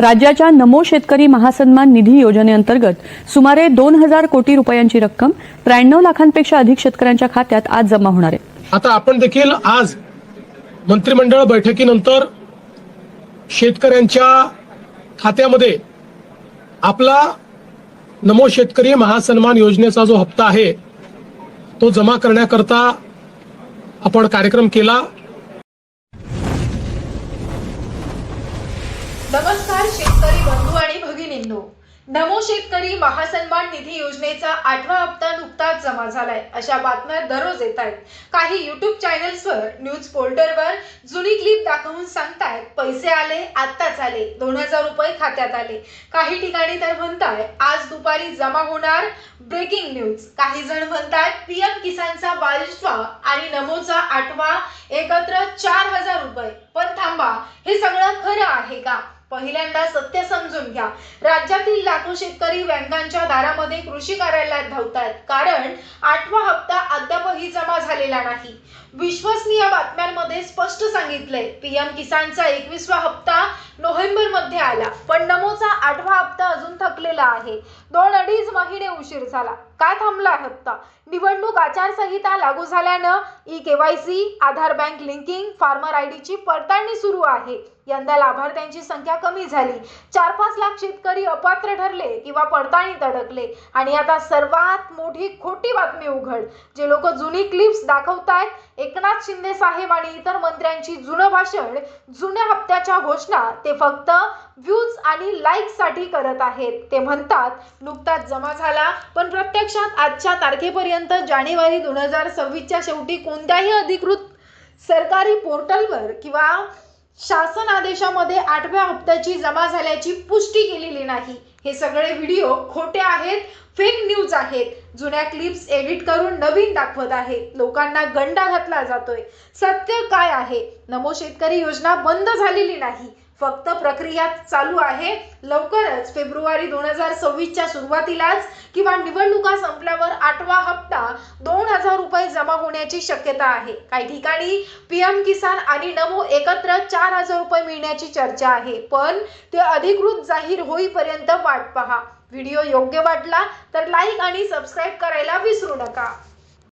राज्याच्या नमो शेतकरी महासन्मान निधी योजनेअंतर्गत सुमारे 2000 कोटी रुपयांची रक्कम 93 लाखांपेक्षा अधिक शेतकऱ्यांच्या खात्यात आज जमा होणार आहे। आता आपण देखील आज मंत्रिमंडळ बैठकीनंतर शेतकऱ्यांच्या खात्यामध्ये आपला नमो शेतकरी महासन्मान योजनेचा जो हप्ता आहे तो जमा करण्याकरता आपण कार्यक्रम केला। नमस्कार शेतकरी बंधू आणि भगिनींनो, नमो शेतकरी महासन्मान निधी योजनेचा 8वा हप्ता नुकताच जमा झालाय अशा बातम्या दररोज येत आहेत। काही YouTube चॅनल्सवर, न्यूज पोर्टलवर जुनी क्लिप दाखवून सांगतायत पैसे आले, आत्ताच आले, 2000 रुपये खात्यात आले। काही ठिकाणी तर म्हणताय आज दुपारी जमा होणार, ब्रेकिंग न्यूज। काही जण म्हणतात पीएम किसानचा 22वा आणि नमोचा 8वा एकत्र 4000 रुपये। पण थांबा, हे सगळं खरं आहे का? पहिल्यांदा सत्य समजून घ्या। राज्यातील लाखो शेतकरी बँकांच्या दारामध्ये कृषी कार्यालयात धावतात, कारण 8वा हप्ता अद्यापही जमा झालेला नाही। विश्वसनीय बातम्यांमध्ये स्पष्ट सांगितलंय पीएम किसानचा 21वा हप्ता नोव्हेंबर मध्ये आला, पण नमोचा 8वा हप्ता अजून थकलेला आहे। 2-2.5 महिने उशीर झाला। का थांबला हप्ता? निवडणूक आचारसंहिता लागू झाल्यानं ई-केवायसी, आधार बँक लिंकिंग, फार्मर आयडीची पडताळणी सुरू आहे। यंदा लाभार्थ्यांची संख्या कमी झाली, 4-5 लाख शेतकरी अपात्र ठरले किंवा पडताळणीत अडकले। आणि आता सर्वात मोठी खोटी बातमी उघड। जे लोक जुनी क्लिप्स दाखवतायत, एकनाथ शिंदे साहेब आणि इतर मंत्र्यांची जुनं भाषण, जुन्या हप्त्याच्या घोषणा, ते फक्त व्ह्यूज आणि लाईक्स साठी करत आहेत। ते म्हणतात नुकताच जमा झाला, पण प्रत्यक्षात आजच्या तारखेपर्यंत जानेवारी 2026च्या शेवटी कोणत्याही अधिकृत सरकारी पोर्टलवर किंवा शासन आदेशामध्ये 8व्या हप्त्याची जमा झाल्याची पुष्टी केलेली नाही। हे सगळे व्हिडिओ खोटे आहेत, फेक न्यूज आहेत, जुन्या क्लिप्स एडिट करून नवीन दाखवत आहेत, लोकांना गंडा घातला जातोय। सत्य काय आहे? नमो शेतकरी योजना बंद झालेली नाही, फक्त प्रक्रिया चालू आहे। लवकरच फेब्रुवारी 2026च्या सुरुवातीलाच किंवा निवडणुका संपल्यावर 8वा हप्ता 2000 रुपये जमा होण्याची शक्यता आहे। काही ठिकाणी पीएम किसान आणि नमो एकत्र 4000 रुपये मिळण्याची चर्चा आहे, पण ते अधिकृत जाहीर होईपर्यंत वाट पहा। व्हिडिओ योग्य वाटला तर लाईक आणि सबस्क्राईब करायला विसरू नका।